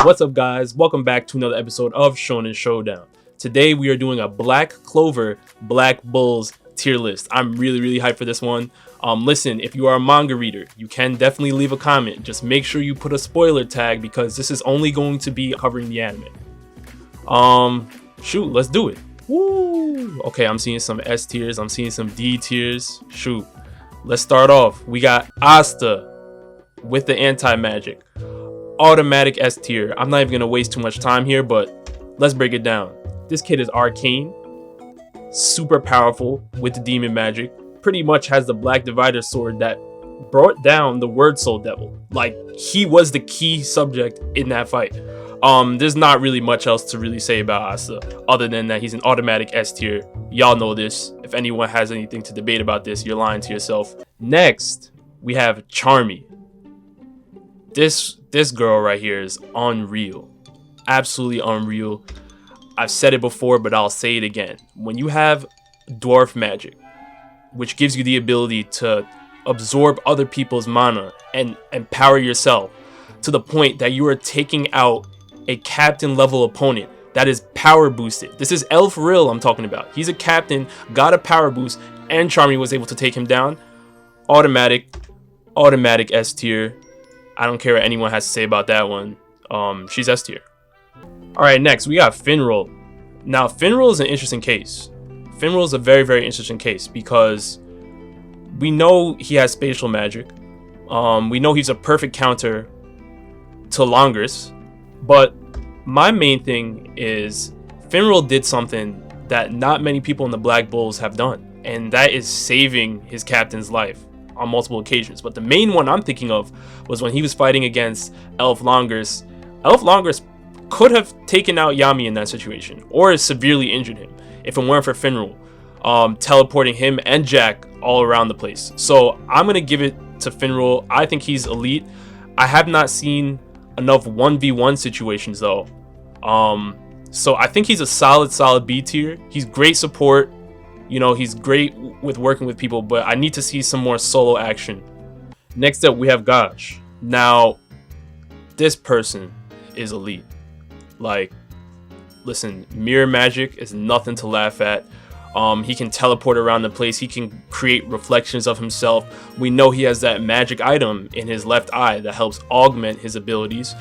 What's up, guys? Welcome back to another episode of Shonen Showdown. Today we are doing a Black Clover, Black Bulls tier list. I'm really hyped for this one. Listen, if you are a manga reader, you can definitely leave a comment. Just make sure you put a spoiler tag because this is only going to be covering the anime. Shoot, let's do it. Woo! Okay, I'm seeing some S tiers. I'm seeing some D tiers. Shoot. Let's start off. We got Asta with the anti-magic. Automatic S tier. I'm not even gonna waste too much time here, but let's break it down. This kid is arcane, super powerful with the demon magic, pretty much has the black divider sword that brought down the word soul devil. Like, he was the key subject in that fight. There's not really much else to really say about Asta other than that he's an automatic S tier. Y'all know this. If anyone has anything to debate about this, you're lying to yourself. Next, we have Charmy. This girl right here is unreal. Absolutely unreal. I've said it before, but I'll say it again. When you have dwarf magic, which gives you the ability to absorb other people's mana and empower yourself to the point that you are taking out a captain level opponent that is power boosted. This is finral I'm talking about. He's a captain, got a power boost, and Charmy was able to take him down. Automatic S tier. I don't care what anyone has to say about that one. She's S tier. Alright, next we got finral. Now, finral is an interesting case. Finral is a very interesting case because we know he has spatial magic. We know he's a perfect counter to Longris. But my main thing is finral did something that not many people in the Black Bulls have done, and that is saving his captain's life on multiple occasions. But the main one I'm thinking of was when he was fighting against Longris. Longris could have taken out Yami in that situation, or severely injured him if it weren't for finral teleporting him and Jack all around the place. So I'm gonna give it to finral. I think he's elite. I have not seen enough 1v1 situations though, so I think he's a solid B tier. He's great support, you know, he's great with working with people, but I need to see some more solo action. Next up we have Guache. Now, this person is elite. Like, listen, mirror magic is nothing to laugh at. He can teleport around the place. He can create reflections of himself. We know he has that magic item in his left eye that helps augment his abilities.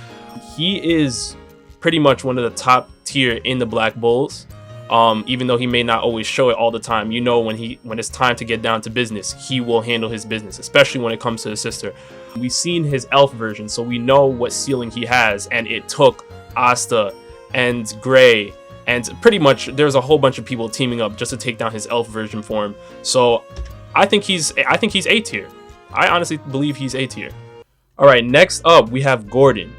He is pretty much one of the top tier in the Black Bulls. Even though he may not always show it all the time, you know, when it's time to get down to business, he will handle his business, especially when it comes to his sister. We've seen his elf version, so we know what ceiling he has, and it took Asta and Gray, and pretty much there's a whole bunch of people teaming up just to take down his elf version form. So I think he's A tier. I honestly believe he's A tier. All right, next up we have Gordon.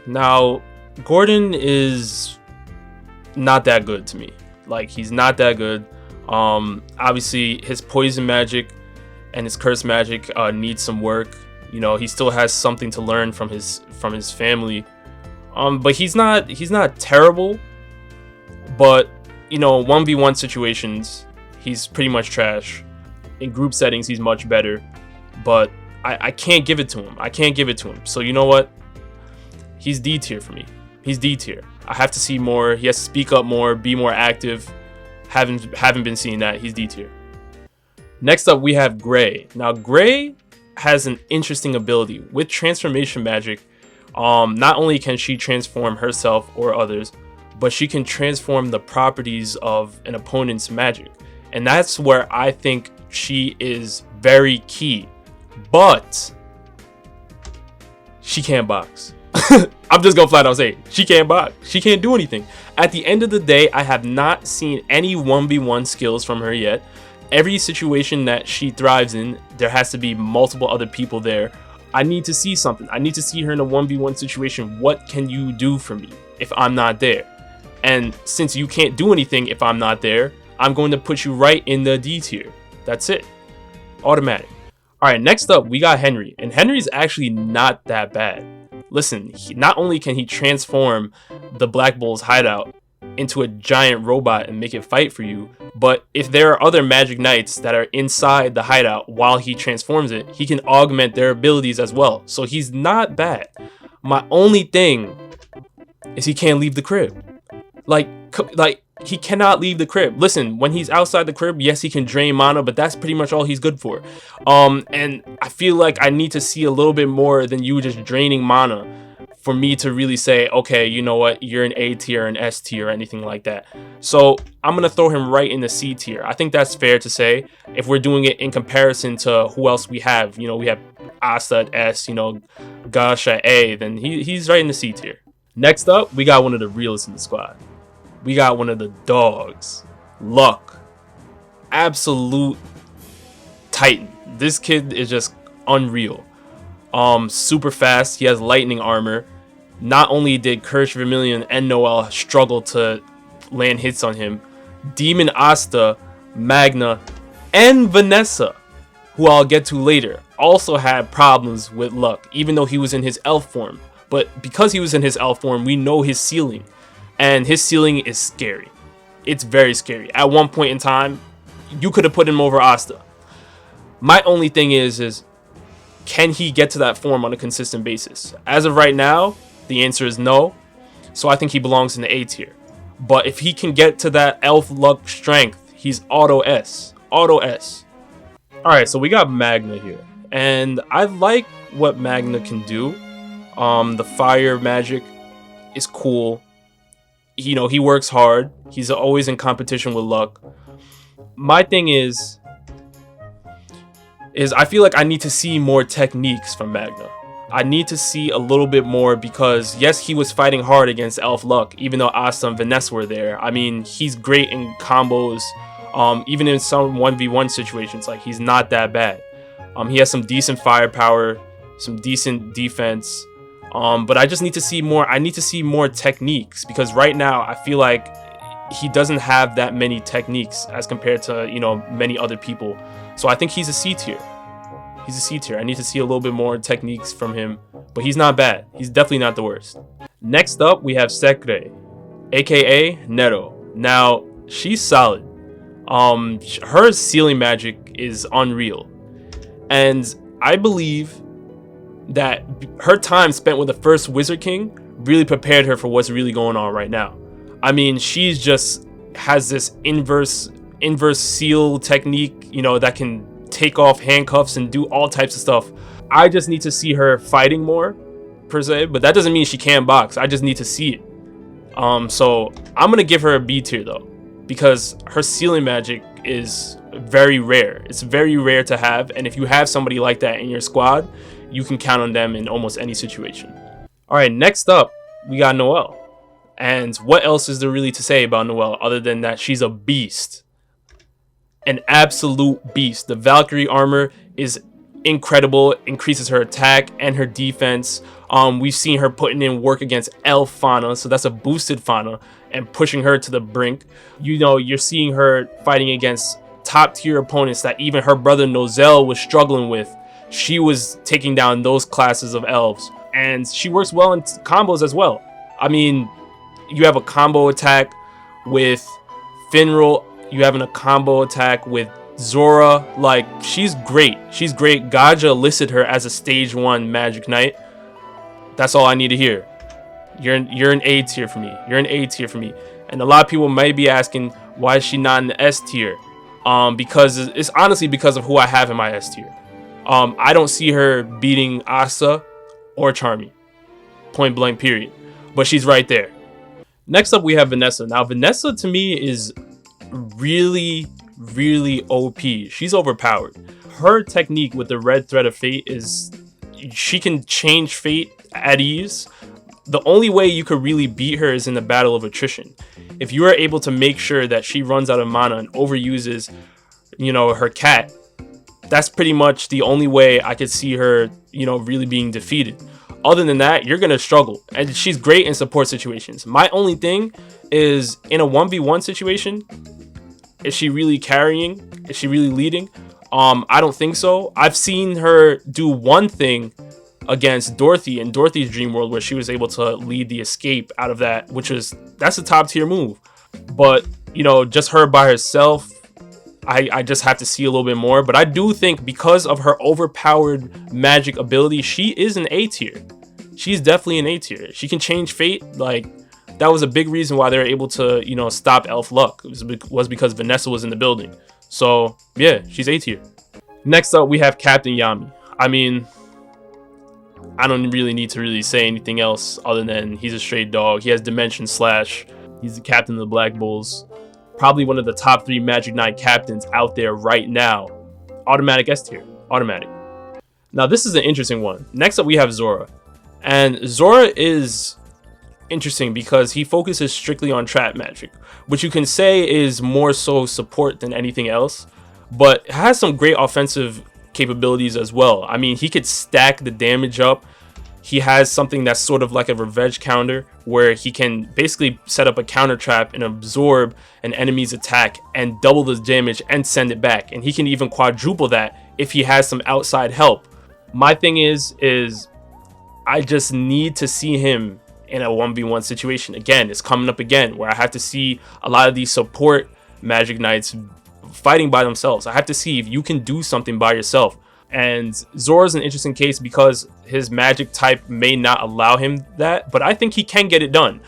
Now, Gordon is not that good to me. Like, he's not that good. Obviously his poison magic and his curse magic needs some work. You know, he still has something to learn from his family. But he's not terrible. But, you know, 1v1 situations, he's pretty much trash. In group settings, he's much better. But I can't give it to him. So you know what? He's D tier for me. He's D tier. I have to see more. He has to speak up more, be more active. Haven't been seeing that. He's D tier. Next up, we have Gray. Now, Gray has an interesting ability with transformation magic. Not only can she transform herself or others, but she can transform the properties of an opponent's magic. And that's where I think she is very key. But she can't box. I'm just gonna flat out say, she can't box. She can't do anything. At the end of the day, I have not seen any 1v1 skills from her yet. Every situation that she thrives in, there has to be multiple other people there. I need to see something. I need to see her in a 1v1 situation. What can you do for me if I'm not there? And since you can't do anything if I'm not there, I'm going to put you right in the D tier. That's it. Automatic. Alright, next up, we got Henry. And Henry's actually not that bad. Listen, not only can he transform the Black Bull's hideout into a giant robot and make it fight for you, but if there are other magic knights that are inside the hideout while he transforms it, he can augment their abilities as well. So he's not bad. My only thing is he can't leave the crib. Like he cannot leave the crib. Listen, when he's outside the crib, yes, he can drain mana, but that's pretty much all he's good for. And I feel like I need to see a little bit more than you just draining mana for me to really say, okay, you know what, you're an A tier, an S tier, or anything like that. So I'm gonna throw him right in the C tier. I think that's fair to say if we're doing it in comparison to who else we have. You know, we have Asta at S, you know, guache at A, then he's right in the C tier. Next up, we got one of the realest in the squad. We got one of the dogs, Luck. Absolute titan. This kid is just unreal. Super fast. He has lightning armor. Not only did Kirsch, Vermilion, and Noelle struggle to land hits on him, Demon Asta, Magna, and Vanessa, who I'll get to later, also had problems with Luck, even though he was in his elf form. But because he was in his elf form, we know his ceiling. And his ceiling is scary. It's very scary. At one point in time, you could have put him over Asta. My only thing is can he get to that form on a consistent basis? As of right now, the answer is no. So I think he belongs in the A tier. But if he can get to that elf luck strength, he's auto S. Auto S. Alright, so we got Magna here. And I like what Magna can do. The fire magic is cool. You know, he works hard. He's always in competition with Luck. My thing is I feel like I need to see more techniques from Magna. I need to see a little bit more because, yes, he was fighting hard against Elf Luck, even though Asta and Vanessa were there. I mean, he's great in combos, even in some 1v1 situations. Like, he's not that bad. He has some decent firepower, some decent defense. But I just need to see more. I need to see more techniques because right now I feel like he doesn't have that many techniques as compared to, you know, many other people. So I think he's a C tier. He's a C tier. I need to see a little bit more techniques from him, but he's not bad. He's definitely not the worst. Next up, we have Secre, aka Nero. Now, she's solid. Her ceiling magic is unreal. And I believe that her time spent with the first Wizard King really prepared her for what's really going on right now. I mean, she's just has this inverse seal technique, you know, that can take off handcuffs and do all types of stuff. I just need to see her fighting more, per se, but that doesn't mean she can't box. I just need to see it. So I'm gonna give her a B tier though, because her ceiling magic is very rare. It's very rare to have, and if you have somebody like that in your squad, you can count on them in almost any situation. All right, next up, we got Noelle. And what else is there really to say about Noelle other than that she's a beast? An absolute beast. The Valkyrie armor is incredible, increases her attack and her defense. We've seen her putting in work against Elf Fauna, so that's a boosted Fauna, and pushing her to the brink. You know, you're seeing her fighting against top tier opponents that even her brother Noelle was struggling with. She was taking down those classes of elves, and she works well in combos as well. I mean, you have a combo attack with finral, you have a combo attack with Zora. Like, she's great. She's great. Gaja listed her as a stage 1 Magic Knight. That's all I need to hear. You're an A tier for me. You're an A tier for me. And a lot of people might be asking, why is she not in the S tier? Because it's honestly because of who I have in my S tier. I don't see her beating Asta or Charmy. Point blank, period. But she's right there. Next up, we have Vanessa. Now, Vanessa to me is really, really OP. She's overpowered. Her technique with the red thread of fate is she can change fate at ease. The only way you could really beat her is in the battle of attrition. If you are able to make sure that she runs out of mana and overuses, you know, her cat, that's pretty much the only way I could see her, you know, really being defeated. Other than that, you're gonna struggle. And she's great in support situations. My only thing is, in a 1v1 situation, is she really carrying? Is she really leading? I don't think so. I've seen her do one thing against Dorothy in Dorothy's Dream World where she was able to lead the escape out of that, that's a top tier move. But, you know, just her by herself, I just have to see a little bit more. But I do think because of her overpowered magic ability, she is an A tier. She's definitely an A tier. She can change fate. Like, that was a big reason why they were able to, you know, stop Elf Luck. It was because Vanessa was in the building. So yeah, she's A tier. Next up, we have Captain Yami. I mean, I don't really need to really say anything else other than he's a straight dog. He has Dimension Slash. He's the captain of the Black Bulls. Probably one of the top 3 Magic Knight captains out there right now. Automatic S tier. Automatic. Now, this is an interesting one. Next up, we have Zora. And Zora is interesting because he focuses strictly on trap magic, which you can say is more so support than anything else, but has some great offensive capabilities as well. I mean, he could stack the damage up. He has something that's sort of like a revenge counter where he can basically set up a counter trap and absorb an enemy's attack and double the damage and send it back. And he can even quadruple that if he has some outside help. My thing is I just need to see him in a 1v1 situation. Again, it's coming up again where I have to see a lot of these support Magic Knights fighting by themselves. I have to see if you can do something by yourself. And Zora's an interesting case because his magic type may not allow him that, but I think he can get it done.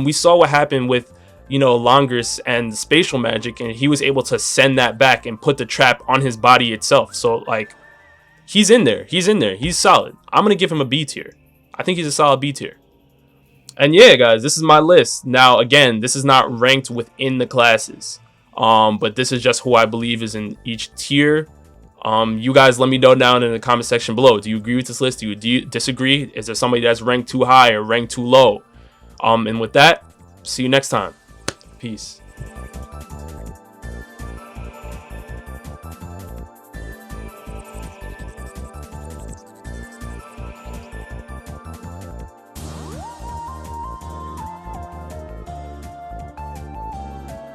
We saw what happened with, you know, Longris and spatial magic, and he was able to send that back and put the trap on his body itself. So like, he's in there. He's solid. I'm gonna give him a B tier. I think he's a solid B tier. And yeah, guys, this is my list. Now, again, this is not ranked within the classes, but this is just who I believe is in each tier. You guys let me know down in the comment section below. Do you agree with this list? Do you disagree? Is there somebody that's ranked too high or ranked too low? And with that, see you next time. Peace.